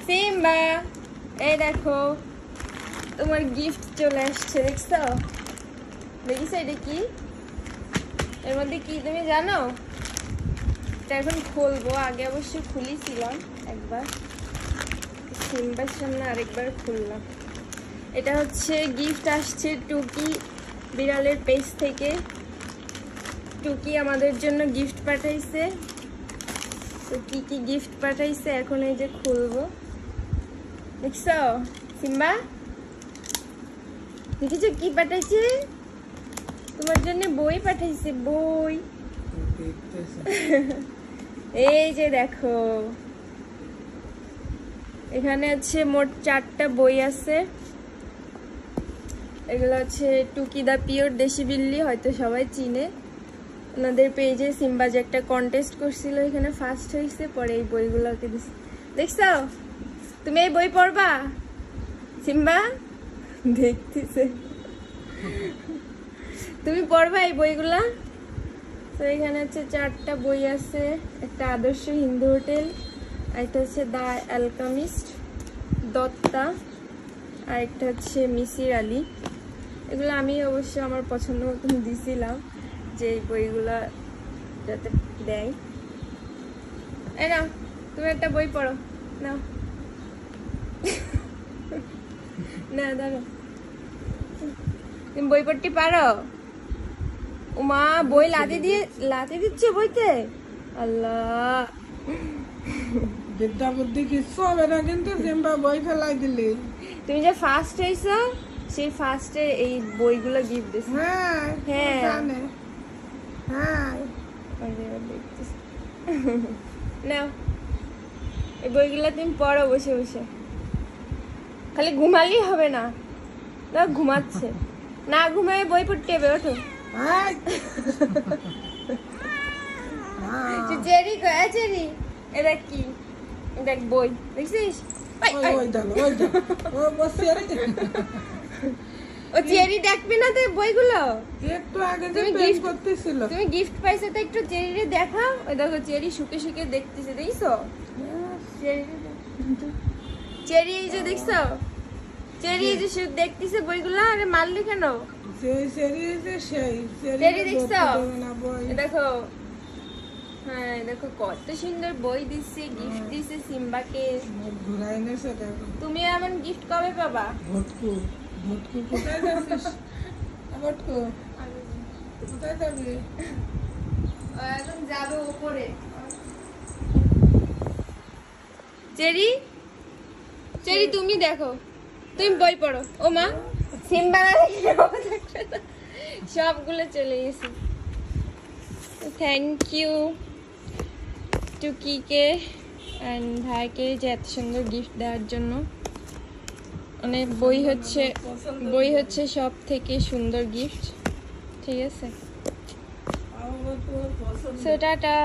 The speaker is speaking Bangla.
সিম্বা এই দেখো তোমার গিফট চলে আসছে, দেখছো? দেখিস এটা কি, এর মধ্যে কি তুমি জানো? এটা এখন খুলবো, আগে অবশ্যই খুলেছিলাম একবার, সিম্বার সামনে আরেকবার খুললাম। এটা হচ্ছে গিফট আসছে টুকি বিড়ালের পেজ থেকে। টুকি আমাদের জন্য গিফট পাঠাইছে। তো কি কি গিফট পাঠাইছে এখন এই যে খুলবো, দেখছো? সিম্বা দেখেছো কি পাঠাইছে? তোমার জন্য বই পাঠাইছে, বই। এই যে দেখো, এখানে আছে মোট 4টা বই আছে। এগুলো হচ্ছে টুকি দা পিওর দেশি বিল্লি, হয়তো সবাই চিনে। ওনাদের পেজে সিম্বা যে একটা কন্টেস্ট করছিল, এখানে ফার্স্ট হয়েছে, পরে এই বইগুলোকে দিছে। দেখছো তুমি এই বই পড়বা? সিম্বা দেখতেছে, তুমি পড়বা এই বইগুলা? তো এখানে হচ্ছে 4টা বই আছে। একটা আদর্শ হিন্দু হোটেল, একটা হচ্ছে দা অ্যালকামিস্ট, দত্তা, আর একটা হচ্ছে মিসির আলী। এগুলো আমি অবশ্য আমার পছন্দ মতন দিছিলাম, যে এই বইগুলা যাতে দেয়। এই নাও তুমি একটা বই পড়ো, নাও। না দাঁড়ো, তুমি বই পড়তে পারো? উমা বই লাথি দিচ্ছে বইতে, আল্লাহ। বিদ্যা বুদ্ধি কিছু হবে না, কিন্তু সিম্বা বই ফেলাই দিলি। তুমি যে ফার্স্ট হইছো, সেই ফার্স্টে এই বইগুলো গিফট দিছে। হ্যাঁ হ্যাঁ জানে, হ্যাঁ দেখতেছি। নাও এই বইগুলো তুমি পড়ো বসে বসে, খালি ঘুমালেই হবে না। না ঘুমাচ্ছে না, ঘুমায় বই পড়তে হবে, ওঠো। চেরি কয় চেরি, এটা কি? দেখ বই দেখছিস? ও চেরি দেখবি না তুই বইগুলো? একটু আগে যে পেজ করতেছিল, তুমি গিফট পাইছো তো একটু চেরিরে দেখাও। ওই দেখো চেরি শুকে শুকে দেখতেছে, দেখছো? চেরি এই যে দেখছো, চেরি এই যে দেখতেছে বইগুলো। আরে মারলি কেন? চেরি দেখছো? দেখো, হ্যাঁ দেখো কত সুন্দর বই দিচ্ছে, গিফট দিচ্ছে সিম্বাকে। তুমি এমন গিফট কবে পাবা? ভটকু ভটকু কোথায় যাচ্ছিস? ভটকু কোথায় যাবি? এখন যাবে উপরে। চেরি চেরি তুমি দেখো, তুমি বই পড়ো। ও মা সিম্বা সবগুলো চলে গেছে। থ্যাংক ইউ টুকিকে অ্যান্ড ভাইকে যে এত সুন্দর গিফট দেওয়ার জন্য। মানে বই হচ্ছে সব থেকে সুন্দর গিফট, ঠিক আছে? So tata.